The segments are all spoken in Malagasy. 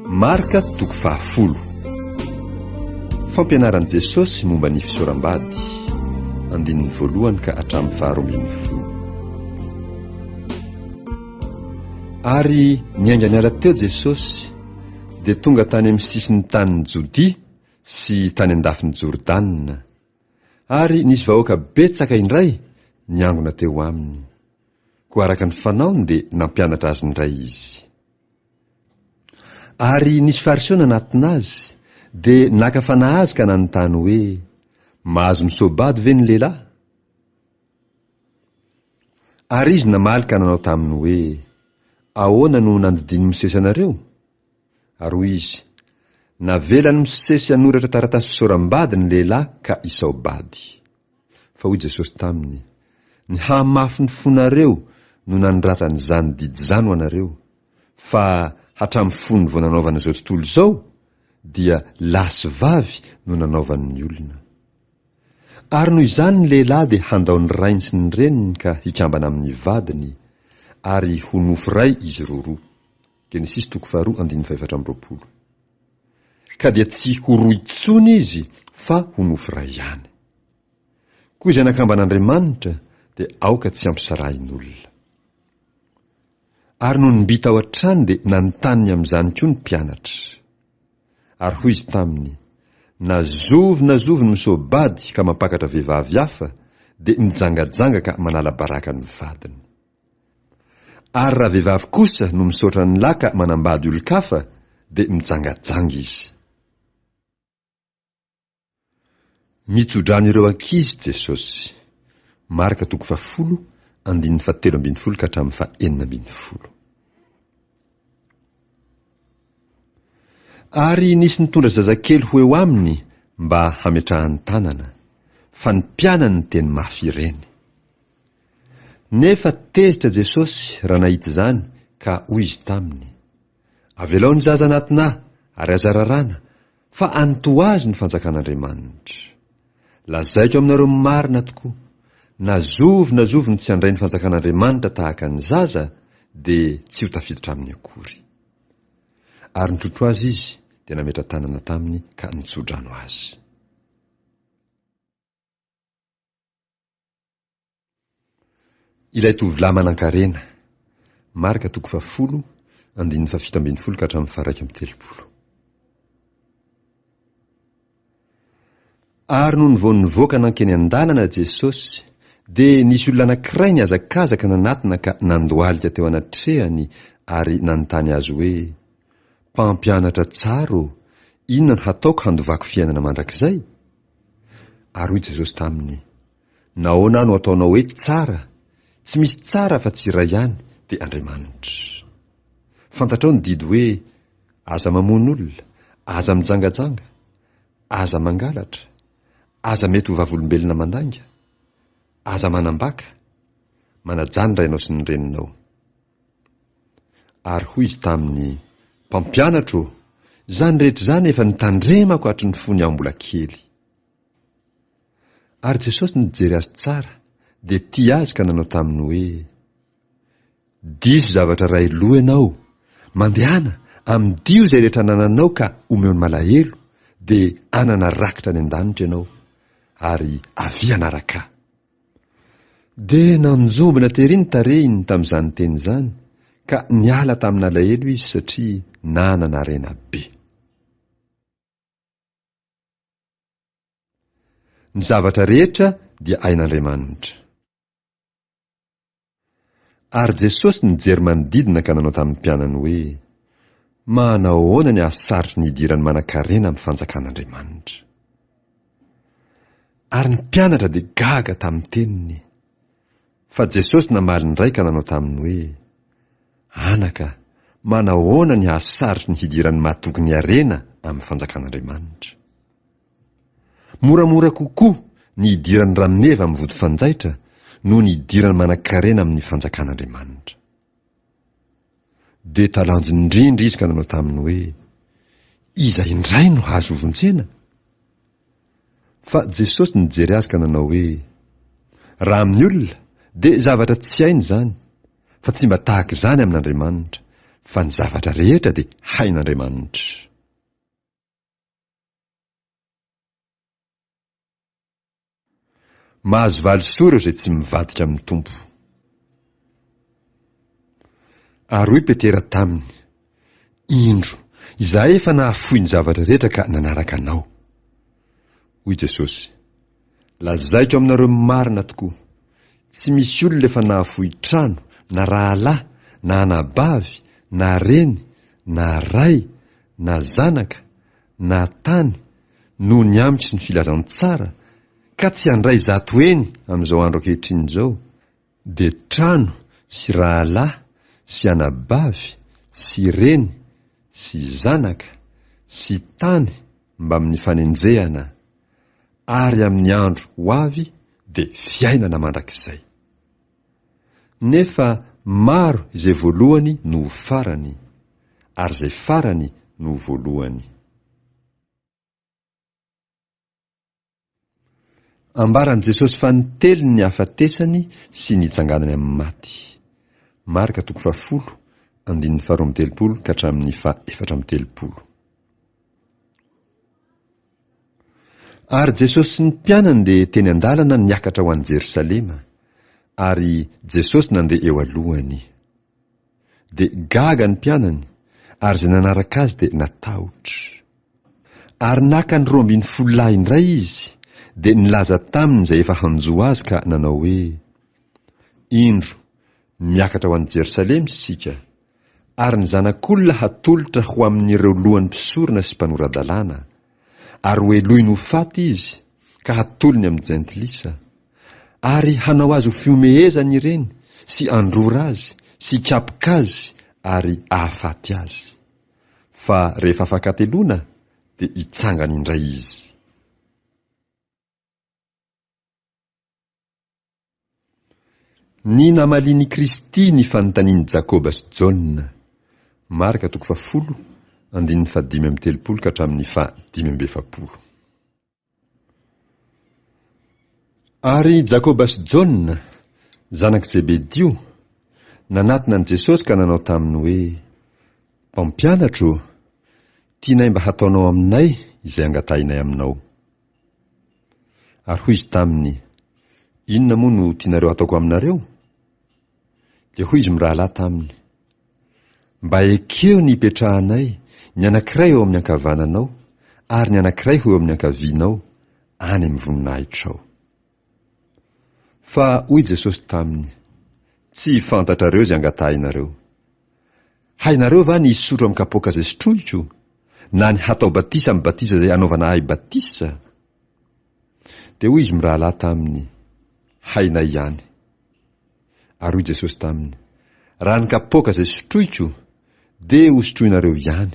Marka toko 10. Fampianaran'i Jesosy momba ny fisoram-bady, 1 ka hatramin'ny 12. Ary niainga niala teo Jesosy dia tonga tany amin'ny sisin'ny tanin'ny Jodia sy tany andafin'ny Jordanina, ary nisy vahoaka betsaka indray niangona teo aminy. Koa araka ny fanaony dia nampianatra azy indray izy. Ary nisy fariseo nanatona azy, dia nakafana azy ka nanontany hoe, mahazo misoabady ve ny lehilahy? Ary izy namaly ka nanao taminy hoe, ahoana no nandidiny misesy anareo? Ary hoy izy, navelany misesy hanoratra taratasy fisoram-bady ny lehilahy ka isaobady. Fa hoy Jesosy taminy, ny hamafy ny fonareo no nanoratany zany didy zany ho anareo, fa hatramin'ny fony vao nanaovana izao tontolo izao, dia lasy vavy no nanaovany ny olona. Ary noho izany ny lehilahy dia handao ny rainy sy ny reniny ka hikambana amin'ny vadiny, ary ho nofo ray izy roa. Genesis 2:2-4. Ka dia tsy ho roa intsony izy, fa ho nofo ray ihany. Koa izay nakamban'Andriamanitra dia aoka tsy ampisarahin'olona. Ary no nibita ao an-trany dia nanontany amin'izany koa ny mpianatra. Ary hoy izy taminy, nazovy ny misoabady ka mampakatra vehivavy hafa, dia mijangajanga ka manala baraka ny vadiny. Ary raha vehivavy kosa no misaotra ny lahy ka manambady olon-kafa, dia mijangajanga izy. Mitsodrano ireo ankizy Jesosy. Marka 10, 17 ka hatramin'ny 19. Ary nisy nitondra zazakely ho eo aminy mba hametrahany tanana, fa ny mpianany ny teny mafy ireny. Nefa tezitra Jesosy raha nahita izany ka hoy izy taminy, avelao ny zaza anatina ary aza rarana, fa anto azy ny fanjakan'Andriamanitra. Lazaiko aminareo marina tokoa, nazovy ny tsy handray ny fanjakan'Andriamanitra tahaka ny zaza, dia tsy ho tafiditra aminy akory. Ary nitrotro azy izy, dia nametra tanana taminy ka nitsodrano azy. Ilay tovolahy manan-karena. Marka 10, 17 ka hatramin'ny 1:30. Ary noho ny vao nivoaka nankeny an-dalana Jesosy, dia nisy olona anankiray niazakazaka nanatona ka nandohalika teo anatrehany ary nanontany azy hoe, mpampianatra tsara, inona no hataoko handovako fiainana mandrakizay? Ary hoy Jesosy taminy, nahoana no ataonao hoe tsara? Tsy misy tsara fa tsy iray ihany, dia Andriamanitra. Fantatrao ny didy hoe, aza mamono olona, aza mijangajanga, aza mangalatra, aza mety ho vavolombelona mandanga, aza manambaka, manajany rainao sy ny reninao. Ary hoy izy taminy, mpampianatro, zany rehetra zany efa nitandremako hatry ny fony aho mbola kely. Ary Jesosy nijery azy tsara, dia tia azy ka nanao taminy hoe, diso zavatra ray loha ianao, mandehana amin'dio izay rehetra nananao ka omeo ny malahelo, dia anana rakitra any an-danitra ianao, ary avy anaraka. Dia nanjombona tery ny tarehiny tamin'izany teny izany, ka niala tamin'ny alahelo izy satria nanana rena be. Ny zavatra rehetra dia ain'Andriamanitra. Ary Jesosy nijery manodidina ka nanao tamin'ny mpianany hoe, manao ahoana ny ahasarotry ny hidirany manan-karena amin'ny fanjakan'Andriamanitra? Ary ny mpianatra dia gaga tamin'ny teniny. Fa Jesosy namaly ny ray ka nanao taminy hoe, anaka, manao ahoana ny ahasarotry ny hidirany mahatoky ny harena amin'ny fanjakan'Andriamanitra? Moramora kokoa ny hidirany rameva amin'ny vody fanjaitra no ny hidirany manan-karena amin'ny fanjakan'Andriamanitra. Dia talanjo indrindra izy ka nanao taminy hoe, iza indray no azo vonjena? Fa Jesosy nijery azy ka nanao hoe, raha amin'ny olona dia zavatra tsy hainy izany, fa tsy mba tahaka izany amin'Andriamanitra, fa ny zavatra rehetra dia hain'Andriamanitra. Mahazo valisoa ireo izay tsy mivadika amin'ny tompo. Ary hoy Petera taminy, indro, izahay efa nahafoy ny zavatra rehetra ka nanaraka anao. Hoy Jesosy, lazaiko aminareo marina tokoa, tsy misy olona efa nahafoy trano, na rahalahy, na anabavy, na reny, na ray, na zanaka, na tany, noho ny amiko sy ny filazantsara, ka tsy handray zato eny amin'izao andro ankehitriny izao, dia trano sy rahalahy sy anabavy sy reny sy zanaka sy tany mba amin'ny fanenjehana, ary amin'ny andro ho avy dia fiainana mandrakizay. Nefa maro izay voalohany no farany, ary izay farany no voalohany. Ambaran' Jesosy fa nitely ny hafatesany sy nitsanganany amin'ny maty. Marka 10:12 ka hatramin'ny 14. Ary Jesosy sy ny mpianany dia teny an-dalana niakatra ho an'i Jerosalema, ary Jesosy nandeha eo alohany. Dia gaga ny mpianany, ary izay nanaraka azy dia natahotra. Ary naka ny 12 lahy indray izy, dia nilaza taminy izay efa hanjoa azy ka nanao hoe, indro, miakatra ho an'i Jerosalema isika, ary ny zanak'olona hatolotra ho amin'ireo lohan'ny mpisorona sy mpanora-dalàna, ary ho elohiny ho faty izy, ka hatolony amin'ny jentilisa, ary hanao azy ho fiomehezany ireny, sy androra azy, sy hikapoka azy, ary ahafaty azy. Fa rehefa afankatelona, dia hitsangana indray izy. Ny namaliny Kristy ny fanontaniany Jakoba sy Jaona. Marka 10:5-13 ka hatramin'ny 15. Ary Jakoba sy Jaona, zanak' Zebedio, nanatona an' Jesosy ka nanao taminy hoe, mpampianatro, tianay mba hataonao aminay izay angatrainay aminao. Ary hoy izy taminy, inona moa no tianareo hataoko aminareo? Dia hoy izy mirahalahy taminy, mba ekeo ny hipetrahanay, ny anankiray eo amin'ny ankavananao, ary ny anankiray eo amin'ny ankavianao, any amin'ny voninahitra ao. Fa hoy Jesosy taminy, tsy fantatrareo izay angatahinareo. Hainareo va ny hisotro amin'ny kapoaka izay sotroiko, na ny hatao batisa amin'ny batisa izay anaovana ahy batisa? Dia hoy izy mirahalahy taminy, hainay ihany. Ary hoy Jesosy taminy, raha ny kapoaka izay sotroiko, dia hosotroinareo ihany,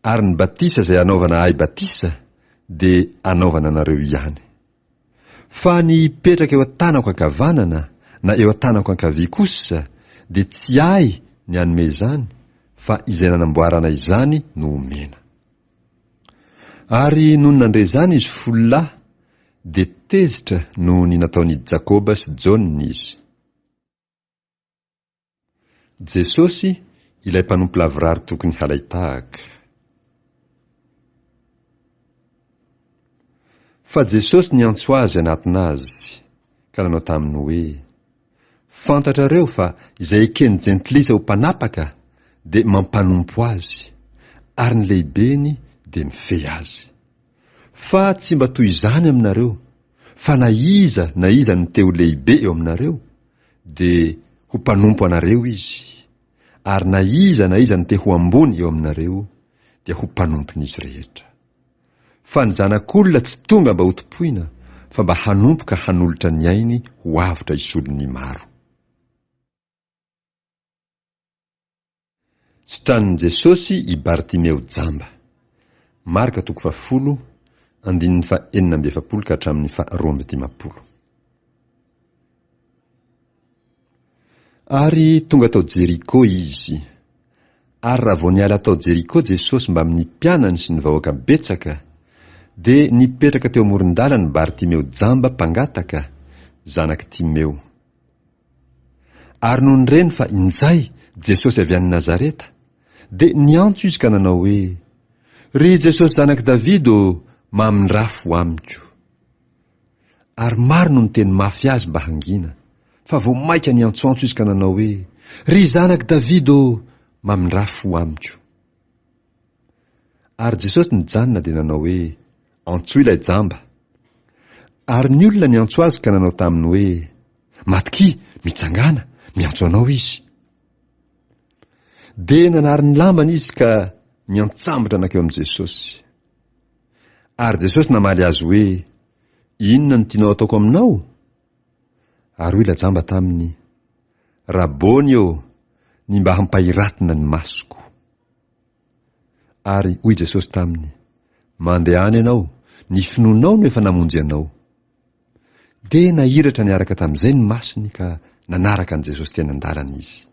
ary ny batisa izay anaovana ahy batisa, dia anaovana anareo ihany. Fa ny hipetraka eo an-tanako ankavanana, na eo an-tanako ankavia kosa, dia tsy ahy ny hanome izany, fa izay nanamboarana izany no omena. Ary noho nandre izany izy folo lahy, dia tezitra noho ny nataony Jakoba sy Jaona izy. Jesosy ilay mpanompo lavorary tokony halay tahaka. Fa Jesosy niantso azy anatin'azy, ka nanao taminy hoe, fantatrareo fa izay ekeny jentilisa ho mpanapaka dia mampanompo azy, ary ny lehibeny dia mifehy azy. Fa tsy mba toy izany aminareo, fa na iza no teo lehibe eo aminareo, dia ho mpanompo anareo izy, ary na iza no te ho ambony eo aminareo, dia ho mpanompon'izy rehetra. Fa ny zanak'olona tsy tonga mba ho topoina, fa mba hanompoka hanolotra ny ainy ho avotra isolon'ny maro. Sitranin'i Jesosy i Bartimeo jamba. Marka 10:17 ka hatramin'ny 12. Ary tonga tao Jeriko izy. Ary raha vao niala tao Jeriko Jesosy mba amin'ny mpianany sy ny vahoaka betsaka, dia nipetraka teo amoron-dalana Bartimeo jamba mpangataka, zanak' Timeo. Ary noho nireny fa injay Jesosy avy any Nazareta, dia niantso izy ka nanao hoe: ry Jesosy zanaky Davida mamindrafo amiko. Ary maro no ny teny mafy azy mba hangina, fa vo maika niantsoantso izy ka nanao hoe: ry zanaky Davida mamindrafo amiko. Ary Jesosy nijanona dia nanao hoe: antsoa ilay jamba. Ary ny olona niantso azy ka nanao taminy hoe: matiky, mitsangana, miantso anao izy. Dia nanary ny lambany izy ka niantsambatra nakeo amin'i Jesosy. Ary Jesosy namaly azy hoe: inona no tianao ataoko aminao? Ary hoy ilay jamba taminy: rabony eo, ny mba hampahiratina ny masoko. Ary hoy Jesosy taminy: mandeha any ianao, ny finoanao no efa namonjy anao. Dia nahiratra niaraka tamin'izay ny masony ka nanaraka an' Jesosy teny an-dalana izy.